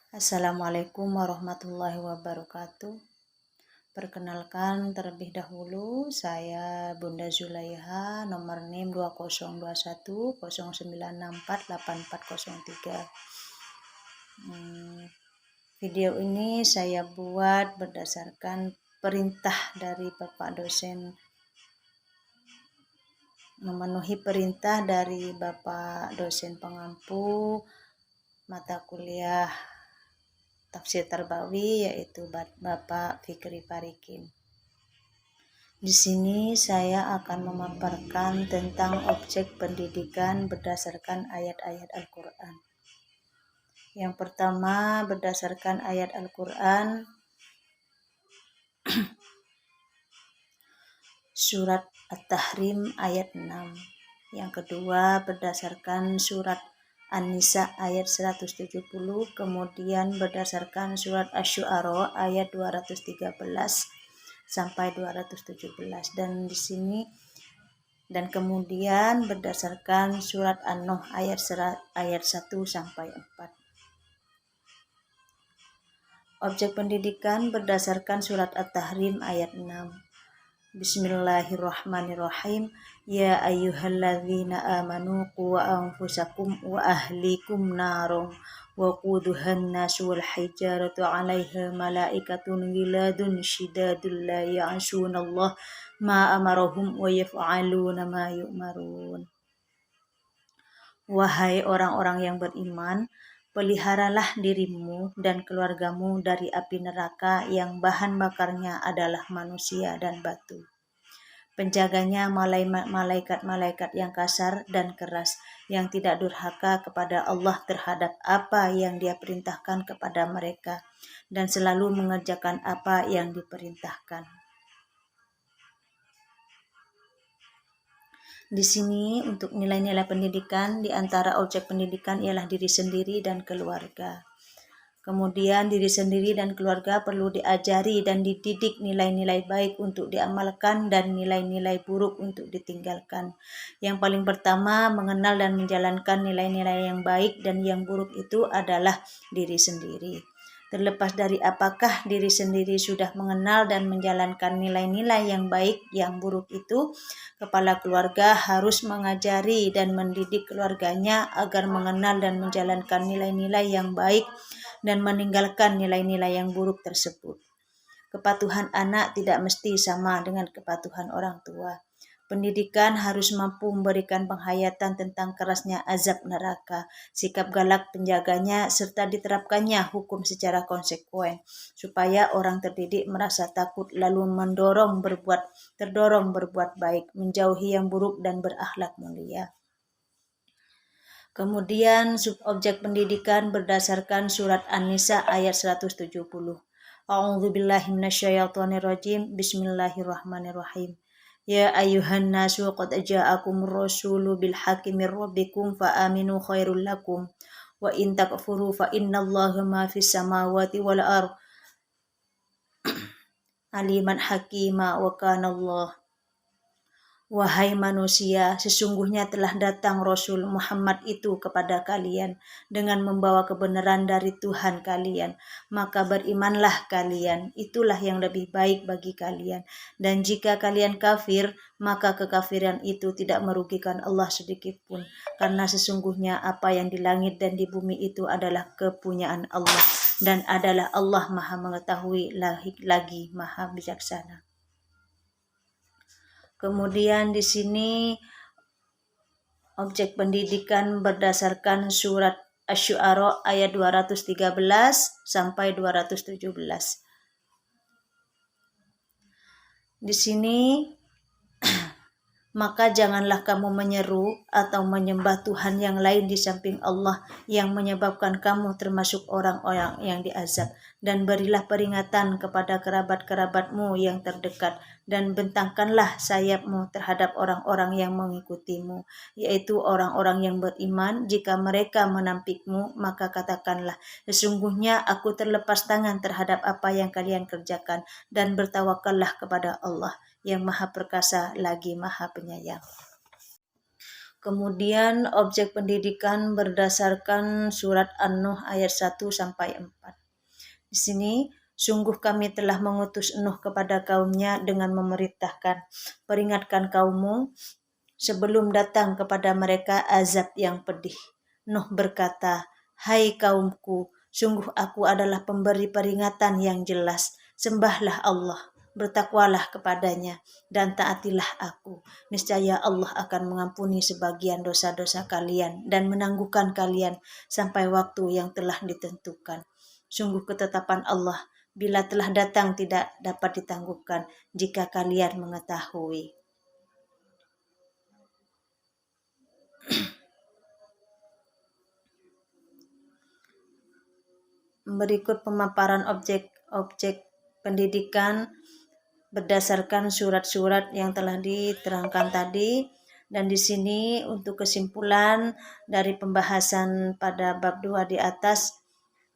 Assalamualaikum warahmatullahi wabarakatuh. Perkenalkan terlebih dahulu, saya Bunda Zulaiha, nomor NIM 2021 09648403. Video ini saya buat berdasarkan perintah dari Bapak dosen, memenuhi perintah dari Bapak dosen pengampu mata kuliah Tafsir Tarbawi, yaitu Bapak Fikri Parikin. Di sini saya akan memaparkan tentang objek pendidikan berdasarkan ayat-ayat Al-Quran. Yang pertama, berdasarkan ayat Al-Quran, surat At-Tahrim ayat 6. Yang kedua, berdasarkan surat An-Nisa ayat 170, kemudian berdasarkan surat Asy-Syu'ara ayat 213 sampai 217, dan kemudian berdasarkan surat An-Nuh ayat 1 sampai 4. Objek pendidikan berdasarkan surat At-Tahrim ayat 6. Bismillahirrahmanirrahim. Ya ayyuhalladzina amanu qu anfusakum wa ahlikum narun wa quduhan nasu wal hijaratu 'alaiha malaikatun ghiladun shidadul la ya'sunallah ma amarahum wa yaf'aluna ma yu'marun. Wahai orang-orang yang beriman, peliharalah dirimu dan keluargamu dari api neraka yang bahan bakarnya adalah manusia dan batu. Penjaganya malaikat-malaikat yang kasar dan keras, yang tidak durhaka kepada Allah terhadap apa yang Dia perintahkan kepada mereka, dan selalu mengerjakan apa yang diperintahkan. Di sini untuk nilai-nilai pendidikan, di antara objek pendidikan ialah diri sendiri dan keluarga. Kemudian diri sendiri dan keluarga perlu diajari dan dididik nilai-nilai baik untuk diamalkan dan nilai-nilai buruk untuk ditinggalkan. Yang paling pertama, mengenal dan menjalankan nilai-nilai yang baik dan yang buruk itu adalah diri sendiri. Terlepas dari apakah diri sendiri sudah mengenal dan menjalankan nilai-nilai yang baik, yang buruk itu, kepala keluarga harus mengajari dan mendidik keluarganya agar mengenal dan menjalankan nilai-nilai yang baik dan meninggalkan nilai-nilai yang buruk tersebut. Kepatuhan anak tidak mesti sama dengan kepatuhan orang tua. Pendidikan harus mampu memberikan penghayatan tentang kerasnya azab neraka, sikap galak penjaganya, serta diterapkannya hukum secara konsekuen, supaya orang terdidik merasa takut lalu terdorong berbuat baik, menjauhi yang buruk dan berakhlak mulia. Kemudian subobjek pendidikan berdasarkan surat An-Nisa ayat 170. A'udzubillahi minasyaitonirrajim. Bismillahirrahmanirrahim. Ya ayyuhan nasu qad ja'akumur rasulu bil haqqi mir rabbikum fa aminu khairul lakum wa in takfuru fa innallaha ma fis samawati wal ardh aliman hakima wa kanallahu. Wahai manusia, sesungguhnya telah datang Rasul Muhammad itu kepada kalian dengan membawa kebenaran dari Tuhan kalian. Maka berimanlah kalian, itulah yang lebih baik bagi kalian. Dan jika kalian kafir, maka kekafiran itu tidak merugikan Allah sedikit pun. Karena sesungguhnya apa yang di langit dan di bumi itu adalah kepunyaan Allah. Dan adalah Allah Maha Mengetahui lagi Maha Bijaksana. Kemudian di sini objek pendidikan berdasarkan surat Asy-Syu'ara ayat 213 sampai 217. Di sini maka janganlah kamu menyeru atau menyembah Tuhan yang lain di samping Allah yang menyebabkan kamu termasuk orang-orang yang diazab, dan berilah peringatan kepada kerabat-kerabatmu yang terdekat, dan bentangkanlah sayapmu terhadap orang-orang yang mengikutimu, yaitu orang-orang yang beriman. Jika mereka menampikmu, maka katakanlah, sesungguhnya aku terlepas tangan terhadap apa yang kalian kerjakan, dan bertawakallah kepada Allah yang Maha Perkasa lagi Maha Penyayang. Kemudian objek pendidikan berdasarkan surat An-Nuh ayat 1 sampai 4. Di sini, sungguh kami telah mengutus Nuh kepada kaumnya dengan memerintahkan, peringatkan kaummu sebelum datang kepada mereka azab yang pedih. Nuh berkata, hai kaumku, sungguh aku adalah pemberi peringatan yang jelas. Sembahlah Allah, bertakwalah kepadanya, dan taatilah aku. Niscaya Allah akan mengampuni sebagian dosa-dosa kalian dan menangguhkan kalian sampai waktu yang telah ditentukan. Sungguh ketetapan Allah bila telah datang tidak dapat ditangguhkan jika kalian mengetahui. Berikut pemaparan objek-objek pendidikan berdasarkan surat-surat yang telah diterangkan tadi. Dan di sini untuk kesimpulan dari pembahasan pada bab 2 di atas,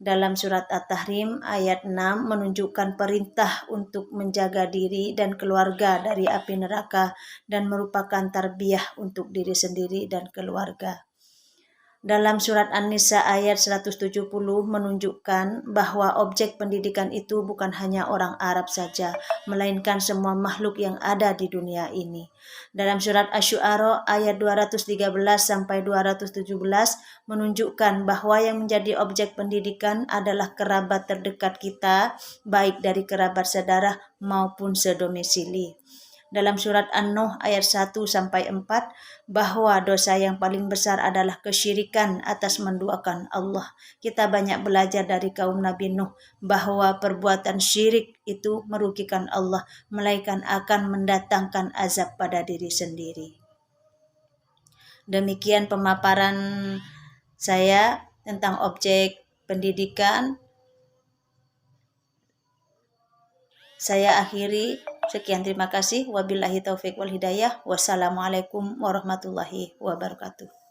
dalam surat At-Tahrim ayat 6 menunjukkan perintah untuk menjaga diri dan keluarga dari api neraka dan merupakan tarbiyah untuk diri sendiri dan keluarga. Dalam surat An-Nisa ayat 170 menunjukkan bahwa objek pendidikan itu bukan hanya orang Arab saja, melainkan semua makhluk yang ada di dunia ini. Dalam surat Asy-Syu'ara ayat 213 sampai 217 menunjukkan bahwa yang menjadi objek pendidikan adalah kerabat terdekat kita, baik dari kerabat saudara maupun sedomisili. Dalam surat An-Nuh ayat 1 sampai 4 bahwa dosa yang paling besar adalah kesyirikan atas menduakan Allah. Kita banyak belajar dari kaum Nabi Nuh bahwa perbuatan syirik itu merugikan Allah, melainkan akan mendatangkan azab pada diri sendiri. Demikian pemaparan saya tentang objek pendidikan. Saya akhiri. Sekian, terima kasih. Wabillahi taufik wal hidayah. Wassalamualaikum warahmatullahi wabarakatuh.